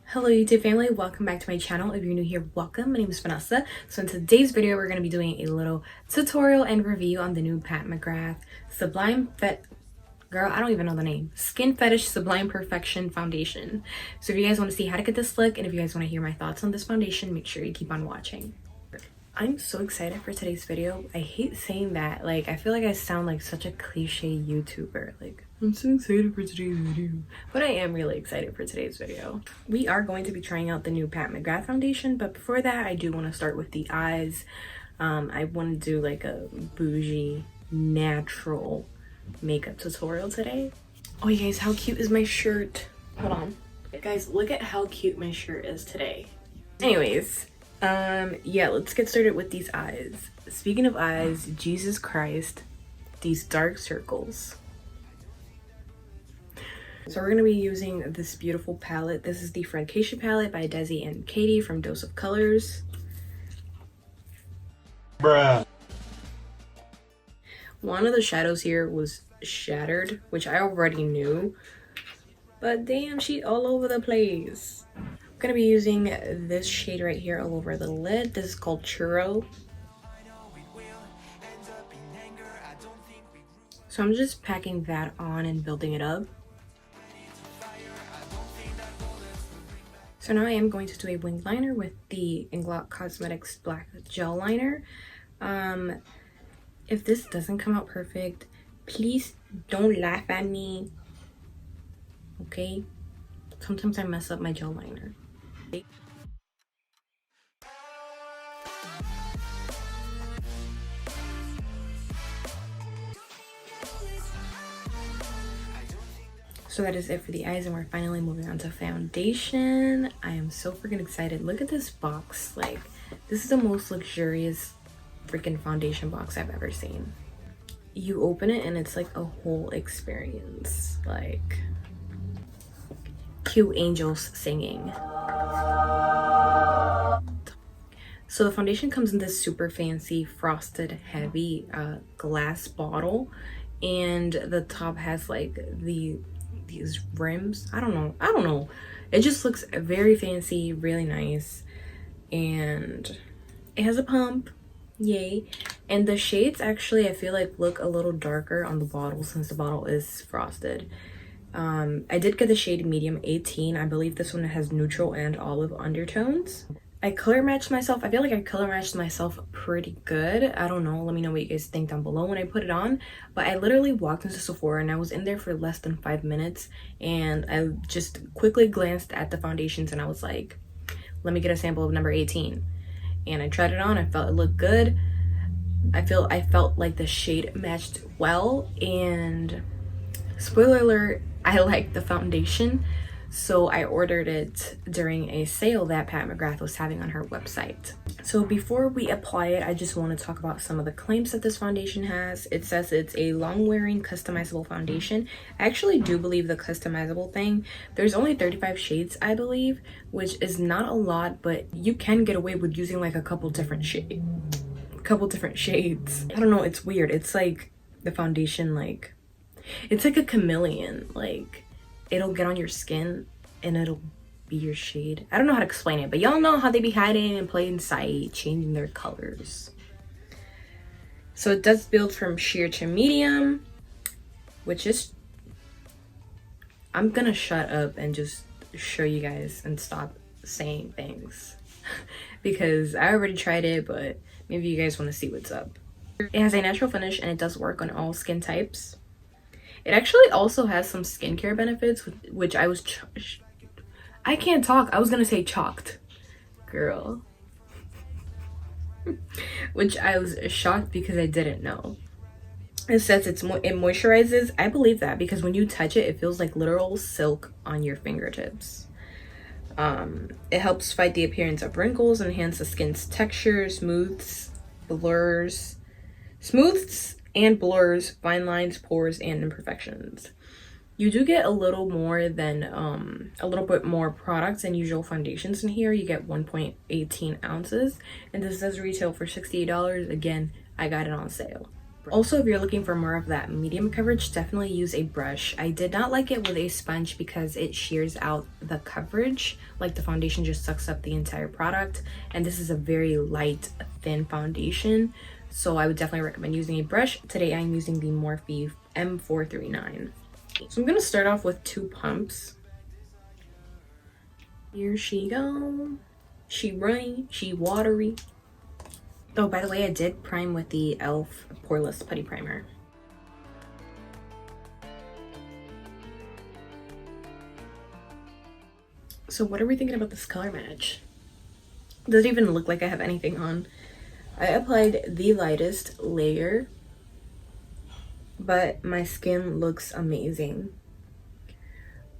Hello YouTube family, welcome back to my channel. If you're new here, welcome. My name is Vanessa. So in today's video, we're going to be doing a little tutorial and review on the new Pat Mcgrath Girl, I don't even know the name. Skin Fetish Sublime Perfection Foundation. So if you guys want to see how to get this look and if you guys want to hear my thoughts on this foundation, make sure you keep on watching. I'm so excited for today's video. I hate saying that. Like, I feel like I sound like such a cliche YouTuber. Like, I'm so excited for today's video. But I am really excited for today's video. We are going to be trying out the new Pat Mcgrath foundation, but before that, I do want to start with the eyes. I want to do like a bougie, natural makeup tutorial today. Oh, you guys, how cute is my shirt? Hold on. Guys, look at how cute my shirt is today. Anyways, yeah, let's get started with these eyes. Speaking of eyes, Jesus Christ, these dark circles. So we're gonna be using this beautiful palette. This is the Friendcation palette by Desi and Katy from Dose of Colors. Bruh. One of the shadows here was shattered, which I already knew, but damn, she's all over the place. I'm gonna be using this shade right here all over the lid. This is called Churro. So I'm just packing that on and building it up. So now I am going to do a winged liner with the Inglot Cosmetics Black Gel Liner. If this doesn't come out perfect, please don't laugh at me, okay? Sometimes I mess up my gel liner. So that is it for the eyes, and we're finally moving on to foundation. I am so freaking excited. Look at this box. Like, this is the most luxurious freaking foundation box I've ever seen. You open it and it's like a whole experience. Like, cute angels singing. So the foundation comes in this super fancy frosted heavy glass bottle, and the top has like these rims. I don't know, it just looks very fancy, really nice, and it has a pump. Yay. And the shades actually, I feel like, look a little darker on the bottle since the bottle is frosted. I did get the shade medium 18. I believe this one has neutral and olive undertones. I color matched myself. I feel like I color matched myself pretty good. I don't know, let me know what you guys think down below when I put it on. But I literally walked into Sephora and I was in there for less than 5 minutes, and I just quickly glanced at the foundations and I was like, let me get a sample of number 18. And I tried it on. I felt it looked good. I felt like the shade matched well, and spoiler alert, I liked the foundation, so I ordered it during a sale that Pat Mcgrath was having on her website. So before we apply it, I just want to talk about some of the claims that this foundation has. It says it's a long-wearing customizable foundation. I actually do believe the customizable thing. There's only 35 shades, I believe, which is not a lot, but you can get away with using like a couple different shades. I don't know, it's weird. It's like the foundation, like, it's like a chameleon. Like, it'll get on your skin and it'll be your shade. I don't know how to explain it, but y'all know how they be hiding in plain sight, changing their colors. So it does build from sheer to medium, which is, I'm gonna shut up and just show you guys and stop saying things because I already tried it, but maybe you guys want to see what's up. It has a natural finish and it does work on all skin types. It actually also has some skincare benefits, which I can't talk. I was gonna say chalked, girl. Which I was shocked because I didn't know. It says it moisturizes. I believe that because when you touch it, it feels like literal silk on your fingertips. It helps fight the appearance of wrinkles, enhance the skin's texture, smooths and blurs fine lines, pores, and imperfections. You do get a little bit more products than usual foundations in here. You get 1.18 ounces, and this does retail for $68. Again, I got it on sale. Also, if you're looking for more of that medium coverage, definitely use a brush. I did not like it with a sponge because it shears out the coverage. Like the foundation just sucks up the entire product. And this is a very light, thin foundation. So I would definitely recommend using a brush. Today I'm using the Morphe M439. So I'm gonna start off with 2 pumps. Here she go. She runny, she watery. Oh, by the way, I did prime with the e.l.f. Poreless Putty Primer. So what are we thinking about this color match? Doesn't even look like I have anything on. I applied the lightest layer, but my skin looks amazing.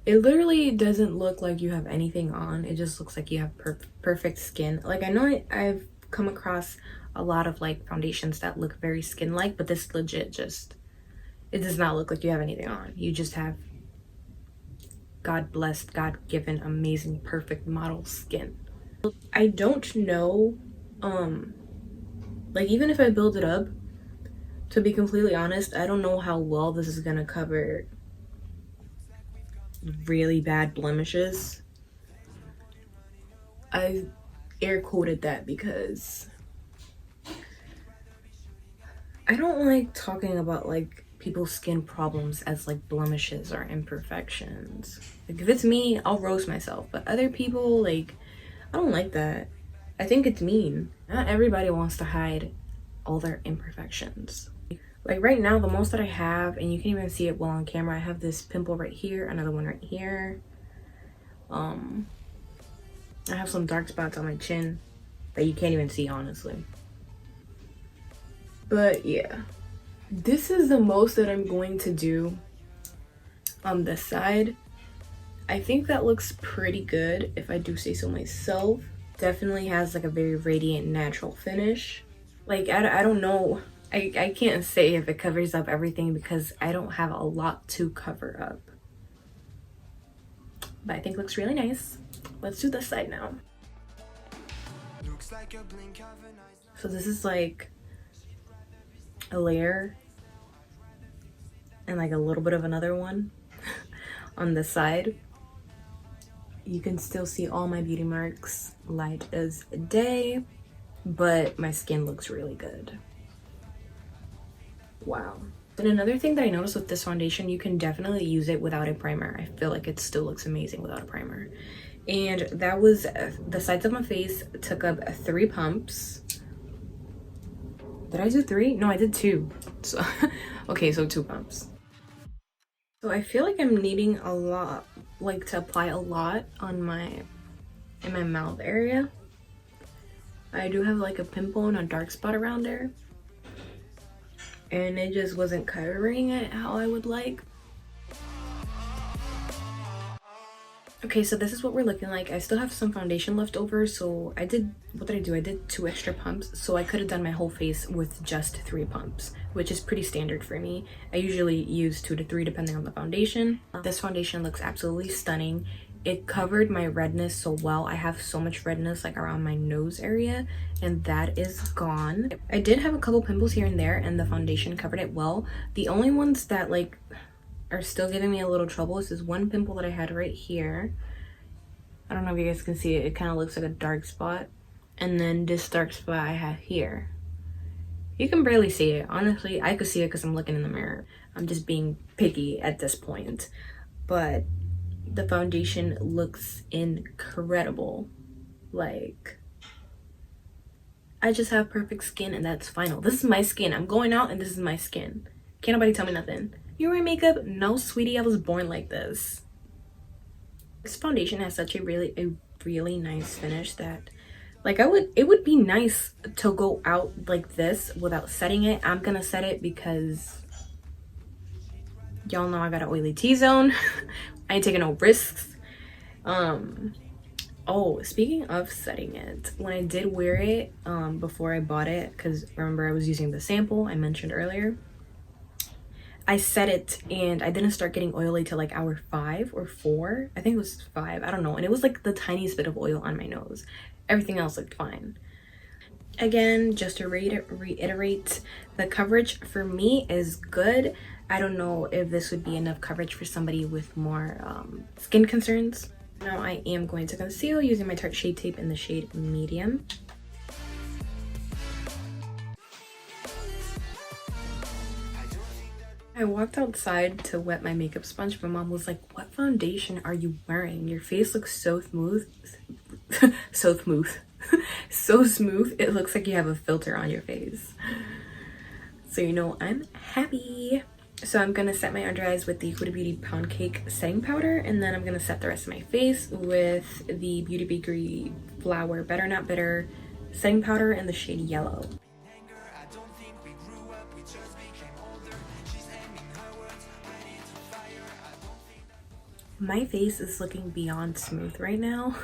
It literally doesn't look like you have anything on. It just looks like you have perfect skin. Like, I know I've come across a lot of like foundations that look very skin-like, but this legit just, it does not look like you have anything on. You just have God-blessed, God-given, amazing, perfect model skin. I don't know, like, even if I build it up, to be completely honest, I don't know how well this is gonna cover really bad blemishes. I air quoted that because I don't like talking about like people's skin problems as like blemishes or imperfections. Like, if it's me, I'll roast myself, but other people, like, I don't like that. I think it's mean. Not everybody wants to hide all their imperfections. Like right now, the most that I have, and you can even see it well on camera, I have this pimple right here, another one right here. I have some dark spots on my chin that you can't even see, honestly. But yeah, this is the most that I'm going to do on this side. I think that looks pretty good, if I do say so myself. Definitely has like a very radiant, natural finish. Like, I don't know. I can't say if it covers up everything because I don't have a lot to cover up. But I think it looks really nice. Let's do this side now. So this is like a layer and like a little bit of another one on this side. You can still see all my beauty marks light as day, but my skin looks really good. Wow. And another thing that I noticed with this foundation, you can definitely use it without a primer. I feel like it still looks amazing without a primer. And that was the sides of my face. Took up 3 pumps. Did I do 3? No, I did 2. So okay, so 2 pumps. So I feel like I'm needing a lot, like to apply a lot on in my mouth area. I do have like a pimple and a dark spot around there, and it just wasn't covering it how I would like. Okay, so this is what we're looking like. I still have some foundation left over, so what did I do? I did 2 extra pumps, so I could have done my whole face with just 3 pumps, which is pretty standard for me. I usually use 2 to 3 depending on the foundation. This foundation looks absolutely stunning. It covered my redness so well. I have so much redness like around my nose area, and that is gone. I did have a couple pimples here and there, and the foundation covered it well. The only ones that like are still giving me a little trouble is this one pimple that I had right here. I don't know if you guys can see it. It kind of looks like a dark spot. And then this dark spot I have here. You can barely see it. Honestly, I could see it because I'm looking in the mirror. I'm just being picky at this point. But the foundation looks incredible. Like, I just have perfect skin, and that's final. This is my skin. I'm going out and this is my skin. Can't nobody tell me nothing. You wear makeup? No, sweetie, I was born like this. This foundation has such a really nice finish that, like, it would be nice to go out like this without setting it. I'm gonna set it because y'all know I got an oily T-zone. I ain't taking no risks. Oh, speaking of setting it, when I did wear it before I bought it, because remember I was using the sample I mentioned earlier, I set it and I didn't start getting oily till like hour 5 or 4. I think it was 5, I don't know. And it was like the tiniest bit of oil on my nose. Everything else looked fine. Again, just to reiterate, the coverage for me is good. I don't know if this would be enough coverage for somebody with more skin concerns. Now I am going to conceal using my Tarte Shade Tape in the shade Medium. I walked outside to wet my makeup sponge. My mom was like, "What foundation are you wearing? Your face looks so smooth." So smooth. So smooth. It looks like you have a filter on your face. So you know I'm happy. So I'm gonna set my under eyes with the Huda Beauty Pound Cake setting powder, and then I'm gonna set the rest of my face with the Beauty Bakerie Flower Better Not Bitter setting powder in the shade Yellow. My face is looking beyond smooth right now,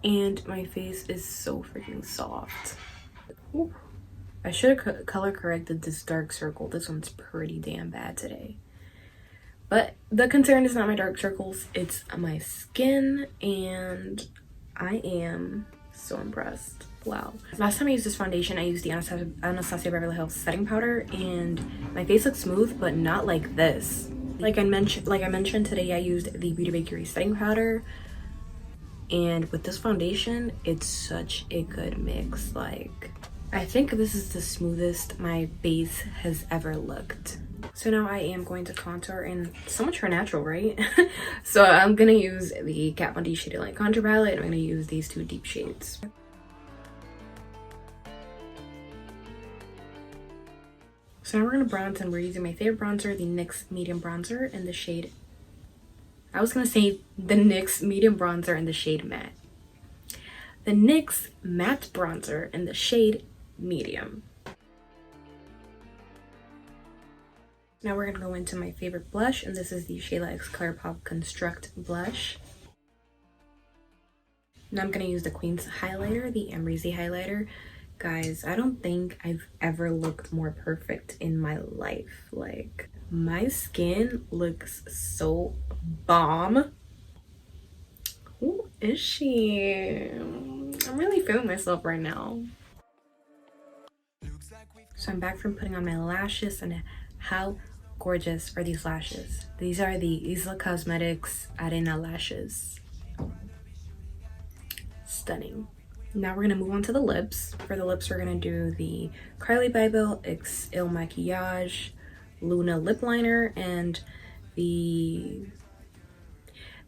and my face is so freaking soft. Ooh. I should have color corrected this dark circle. This one's pretty damn bad today. But the concern is not my dark circles, it's my skin, and I am so impressed. Wow. Last time I used this foundation, I used the Anastasia Beverly Hills setting powder, and my face looks smooth, but not like this. Like I mentioned today, I used the Beauty Bakerie setting powder, and with this foundation, it's such a good mix. Like, I think this is the smoothest my base has ever looked. So now I am going to contour, and so much for natural, right? So I'm gonna use the Kat Von D Shaded Light Contour Palette, and I'm gonna use these two deep shades. So now we're gonna bronze, and we're using my favorite bronzer, the NYX Medium Bronzer in the shade, I was gonna say the NYX Medium Bronzer in the shade Matte. The NYX Matte Bronzer in the shade Medium. Now we're gonna go into my favorite blush, and this is the Shayla X Colourpop Construct Blush. Now I'm gonna use the Queen's highlighter, the Amrezy highlighter. Guys, I don't think I've ever looked more perfect in my life. Like, my skin looks so bomb. Who is she? I'm really feeling myself right now. So I'm back from putting on my lashes, and how gorgeous are these lashes? These are the Isla Cosmetics Arena lashes. Stunning. Now we're gonna move on to the lips. For the lips, we're gonna do the Carli Bybel Makiage Luna lip liner and the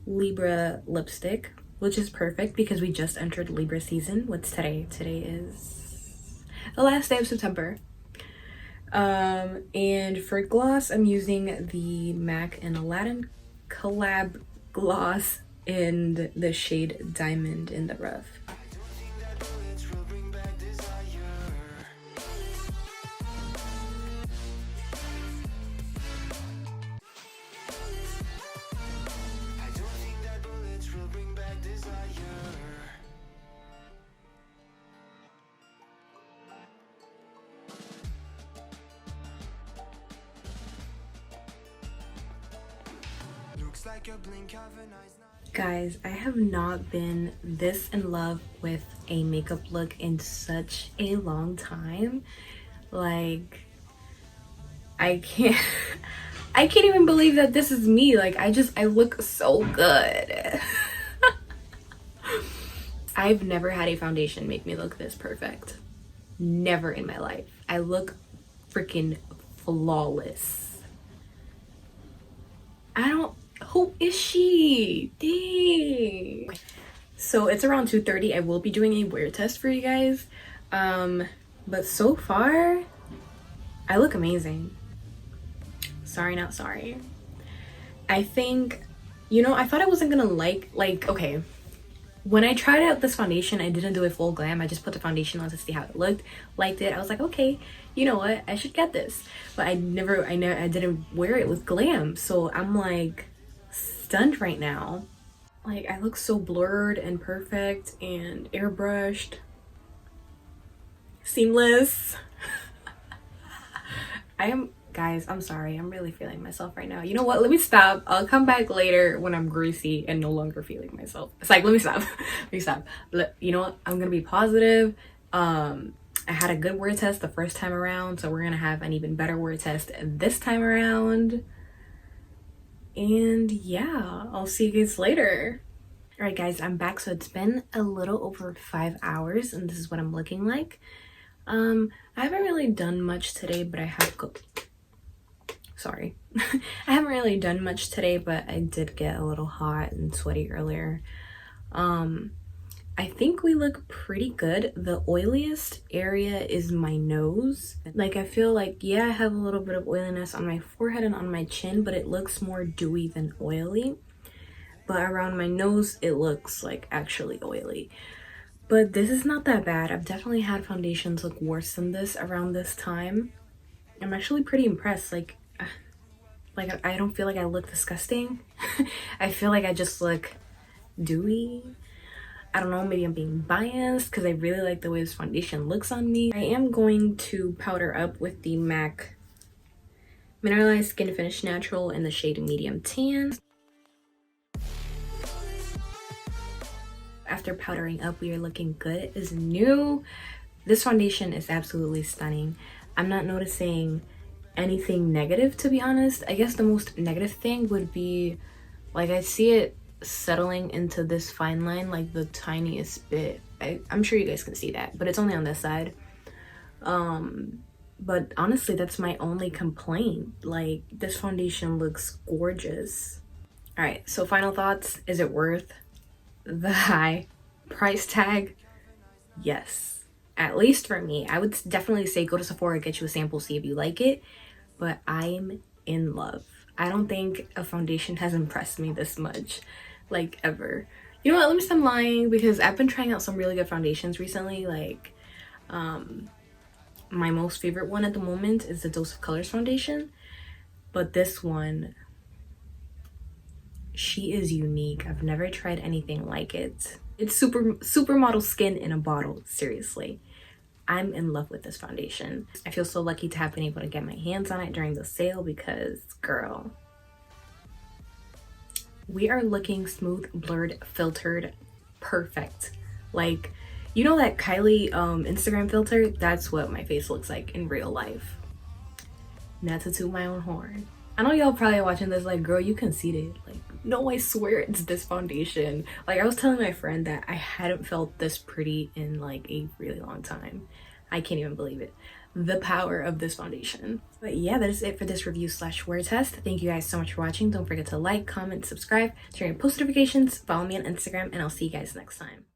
Libra lipstick, which is perfect because we just entered Libra season. What's today? Today is the last day of September. And for gloss, I'm using the MAC and Aladdin collab gloss in the shade Diamond in the Rough. Guys, I have not been this in love with a makeup look in such a long time. Like, I can't even believe that this is me. Like, I look so good. I've never had a foundation make me look this perfect. Never in my life. I look freaking flawless. Who is she? Dang. So it's around 2:30. I will be doing a wear test for you guys. But so far, I look amazing. Sorry, not sorry. I think, you know, I thought I wasn't gonna like, okay. When I tried out this foundation, I didn't do a full glam. I just put the foundation on to see how it looked. Liked it. I was like, okay, you know what? I should get this. But I didn't wear it with glam. So I'm like stunned right now. Like, I look so blurred and perfect and airbrushed. Seamless. Guys, I'm sorry. I'm really feeling myself right now. You know what? Let me stop. I'll come back later when I'm greasy and no longer feeling myself. It's like, let me stop. Let me stop. You know what? I'm gonna be positive. I had a good word test the first time around, so we're gonna have an even better word test this time around. And yeah, I'll see you guys later. All right, guys, I'm back. So it's been a little over 5 hours, and this is what I'm looking like. I haven't really done much today, but I have sorry. I haven't really done much today, but I did get a little hot and sweaty earlier. I think we look pretty good. The oiliest area is my nose. Like, I feel like, yeah, I have a little bit of oiliness on my forehead and on my chin, but it looks more dewy than oily. But around my nose, it looks like actually oily. But this is not that bad. I've definitely had foundations look worse than this around this time. I'm actually pretty impressed. Like I don't feel like I look disgusting. I feel like I just look dewy. I don't know, maybe I'm being biased because I really like the way this foundation looks on me. I am going to powder up with the MAC Mineralized Skin Finish Natural in the shade Medium Tan. After powdering up, we are looking good as new. This foundation is absolutely stunning. I'm not noticing anything negative, to be honest. I guess the most negative thing would be, like, I see it settling into this fine line like the tiniest bit. I'm sure you guys can see that, but it's only on this side. But honestly, that's my only complaint. Like, this foundation looks gorgeous. All right, so final thoughts. Is it worth the high price tag? Yes, at least for me. I would definitely say go to Sephora, get you a sample, see if you like it, but I'm in love. I don't think a foundation has impressed me this much, like, ever. You know what, let me stop lying, because I've been trying out some really good foundations recently. Like, my most favorite one at the moment is the Dose of Colors foundation, but this one, she is unique. I've never tried anything like it. It's supermodel skin in a bottle, seriously. I'm in love with this foundation. I feel so lucky to have been able to get my hands on it during the sale because, girl, we are looking smooth, blurred, filtered, perfect. Like, you know that Kylie Instagram filter? That's what my face looks like in real life. Not to toot my own horn. I know y'all probably watching this like, girl, you conceited. Like, no, I swear it's this foundation. Like, I was telling my friend that I hadn't felt this pretty in like a really long time. I can't even believe it. The power of this foundation. But yeah, that is it for this review / wear test. Thank you guys so much for watching. Don't forget to like, comment, subscribe, turn on post notifications, follow me on Instagram, and I'll see you guys next time.